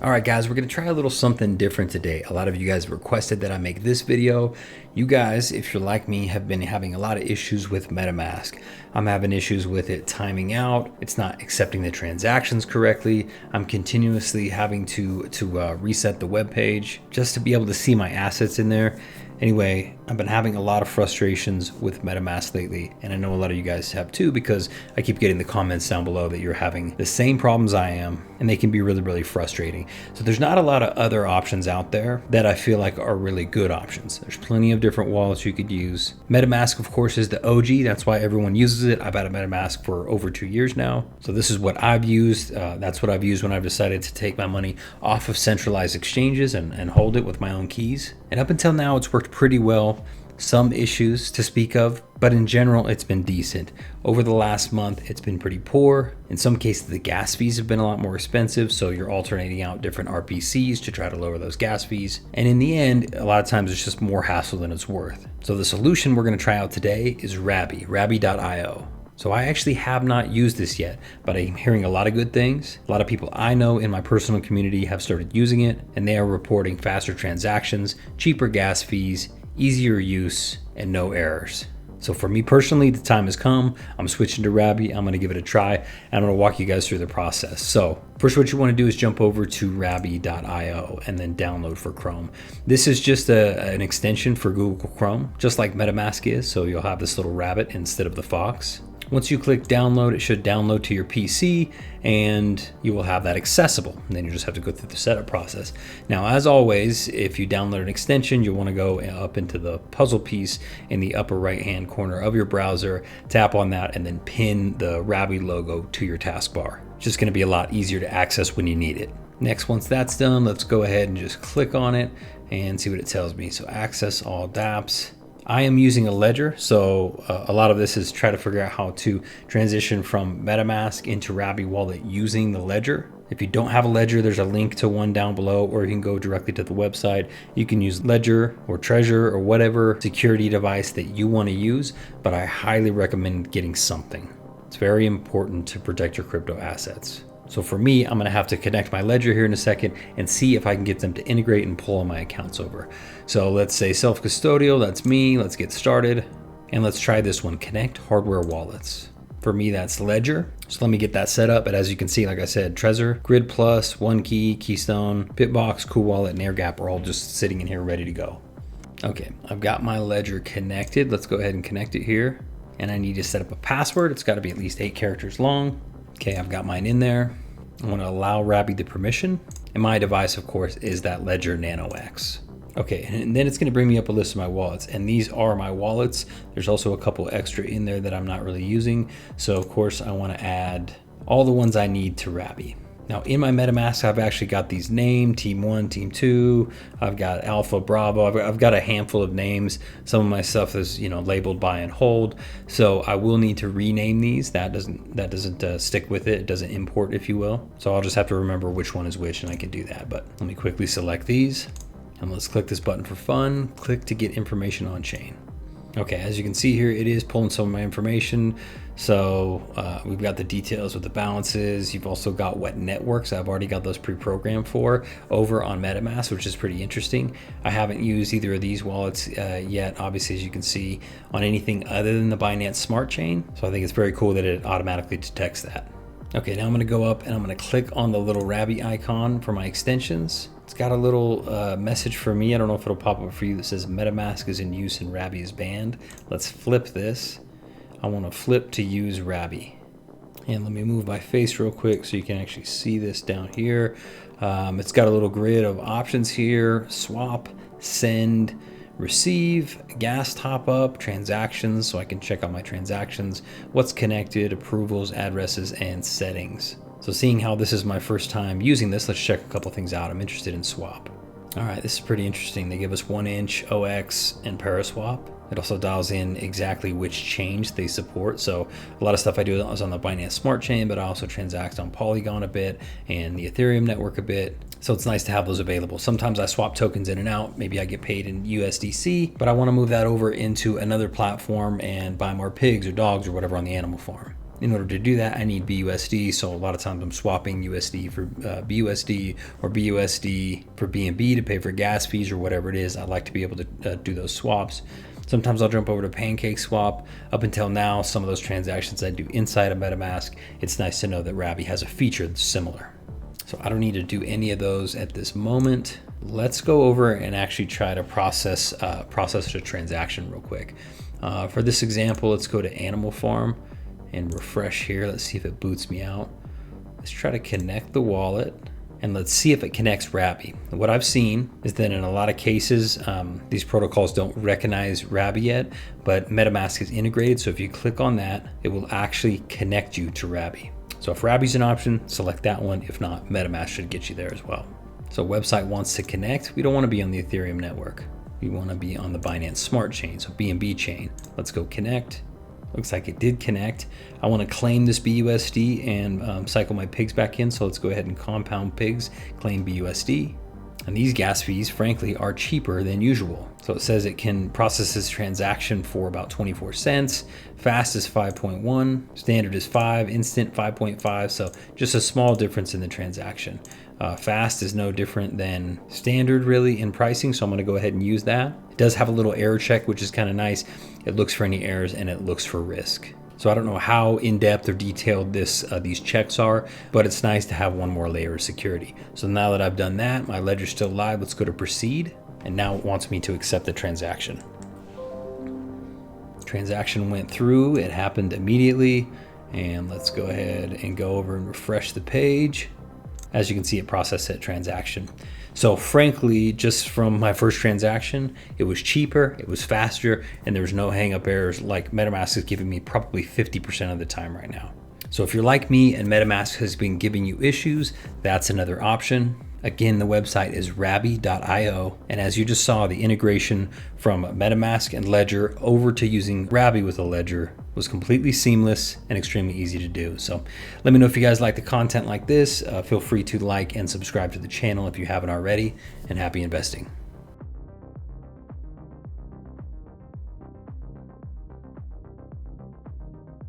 All right, guys, we're going to try a little something different today. A lot of you guys requested that I make this video. You guys, if you're like me, have been having a lot of issues with Metamask. I'm having issues with it timing out. It's not accepting the transactions correctly. I'm continuously having to reset the web page just to be able to see my assets in there. Anyway, I've been having a lot of frustrations with Metamask lately, and I know a lot of you guys have too, because I keep getting the comments down below that you're having the same problems I am, and they can be really, really frustrating. So there's not a lot of other options out there that I feel like are really good options. There's plenty of different wallets you could use. Metamask, of course, is the OG. That's why everyone uses it. I've had a Metamask for over 2 years now. So this is what I've used. That's what I've used when I've decided to take my money off of centralized exchanges and hold it with my own keys. And up until now, it's worked pretty well. Some issues to speak of, but in general, it's been decent. Over the last month, it's been pretty poor. In some cases, the gas fees have been a lot more expensive, so you're alternating out different RPCs to try to lower those gas fees. And in the end, a lot of times it's just more hassle than it's worth. So the solution we're going to try out today is Rabby, Rabby.io. So I actually have not used this yet, but I'm hearing a lot of good things. A lot of people I know in my personal community have started using it, and they are reporting faster transactions, cheaper gas fees, easier use, and no errors. So for me personally, the time has come. I'm switching to Rabby. I'm gonna give it a try, and I'm gonna walk you guys through the process. So first, what you wanna do is jump over to Rabby.io and then download for Chrome. This is just an extension for Google Chrome, just like MetaMask is. So you'll have this little rabbit instead of the fox. Once you click download, it should download to your PC and you will have that accessible. And then you just have to go through the setup process. Now, as always, if you download an extension, you'll want to go up into the puzzle piece in the upper right-hand corner of your browser, tap on that, and then pin the Rabby logo to your taskbar. It's just going to be a lot easier to access when you need it. Next, once that's done, let's go ahead and just click on it and see what it tells me. So access all dApps. I am using a ledger, so a lot of this is try to figure out how to transition from MetaMask into Rabby wallet using the ledger. If you don't have a ledger, there's a link to one down below, or you can go directly to the website. You can use Ledger or Treasure or whatever security device that you want to use, but I highly recommend getting something. It's very important to protect your crypto assets. So for me, I'm gonna have to connect my ledger here in a second and see if I can get them to integrate and pull all my accounts over. So let's say self-custodial, that's me. Let's get started. And let's try this one, connect hardware wallets. For me, that's Ledger. So let me get that set up. But as you can see, like I said, Trezor, Grid Plus, OneKey, Keystone, Bitbox, Cool Wallet, and AirGap are all just sitting in here ready to go. Okay, I've got my ledger connected. Let's go ahead and connect it here. And I need to set up a password. It's gotta be at least 8 characters long. Okay, I've got mine in there. I want to allow Rabby the permission. And my device, of course, is that Ledger Nano X. Okay, and then it's going to bring me up a list of my wallets. And these are my wallets. There's also a couple extra in there that I'm not really using. So, of course, I want to add all the ones I need to Rabby. Now, in my MetaMask, I've actually got these named, Team 1, Team 2. I've got Alpha, Bravo. I've got a handful of names. Some of my stuff is, labeled buy and hold. So I will need to rename these. That doesn't stick with it. It doesn't import, if you will. So I'll just have to remember which one is which, and I can do that. But let me quickly select these. And let's click this button for fun. Click to get information on chain. Okay, as you can see here, it is pulling some of my information. So we've got the details with the balances. You've also got what networks I've already got those pre-programmed for over on MetaMask, which is pretty interesting. I haven't used either of these wallets yet, obviously, as you can see, on anything other than the Binance Smart Chain. So I think it's very cool that it automatically detects that. Okay, now I'm gonna go up and I'm gonna click on the little Rabby icon for my extensions. It's got a little message for me. I don't know if it'll pop up for you that says MetaMask is in use and Rabby is banned. Let's flip this. I want to flip to use Rabby. And let me move my face real quick so you can actually see this down here. It's got a little grid of options here: swap, send, receive, gas top up, transactions, so I can check out my transactions, what's connected, approvals, addresses, and settings. So seeing how this is my first time using this, let's check a couple things out. I'm interested in swap. All right, this is pretty interesting. They give us 1-inch, OX, and Paraswap. It also dials in exactly which chains they support. So a lot of stuff I do is on the Binance Smart Chain, but I also transact on Polygon a bit and the Ethereum network a bit. So it's nice to have those available. Sometimes I swap tokens in and out. Maybe I get paid in USDC, but I want to move that over into another platform and buy more pigs or dogs or whatever on the animal farm. In order to do that, I need BUSD. So a lot of times I'm swapping USD for BUSD or BUSD for BNB to pay for gas fees or whatever it is. I like to be able to do those swaps. Sometimes I'll jump over to Pancake Swap. Up until now, some of those transactions I do inside of MetaMask. It's nice to know that Rabby has a feature that's similar. So I don't need to do any of those at this moment. Let's go over and actually try to process a transaction real quick. For this example, let's go to Animal Farm and refresh here. Let's see if it boots me out. Let's try to connect the wallet and let's see if it connects Rabby. What I've seen is that in a lot of cases, these protocols don't recognize Rabby yet, but MetaMask is integrated. So if you click on that, it will actually connect you to Rabby. So if Rabby's an option, select that one. If not, MetaMask should get you there as well. So website wants to connect. We don't want to be on the Ethereum network. We want to be on the Binance Smart Chain, so BNB chain. Let's go connect. Looks like it did connect. I want to claim this BUSD and cycle my pigs back in. So let's go ahead and compound pigs, claim BUSD. And these gas fees, frankly, are cheaper than usual. So it says it can process this transaction for about 24 cents. Fast is 5.1, standard is 5, instant 5.5. So just a small difference in the transaction. Fast is no different than standard really in pricing. So I'm going to go ahead and use that. It does have a little error check, which is kind of nice. It looks for any errors and it looks for risk. So I don't know how in-depth or detailed these checks are, but it's nice to have one more layer of security. So now that I've done that, my ledger's still live. Let's go to proceed. And now it wants me to accept the transaction. Transaction went through. It happened immediately. And let's go ahead and go over and refresh the page. As you can see, it processed that transaction. So frankly, just from my first transaction, it was cheaper, it was faster, and there was no hang-up errors like MetaMask is giving me probably 50% of the time right now. So if you're like me and MetaMask has been giving you issues, that's another option. Again, the website is rabby.io. And as you just saw, the integration from MetaMask and Ledger over to using Rabby with a Ledger was completely seamless and extremely easy to do. So let me know if you guys like the content like this. Feel free to like and subscribe to the channel if you haven't already, and happy investing.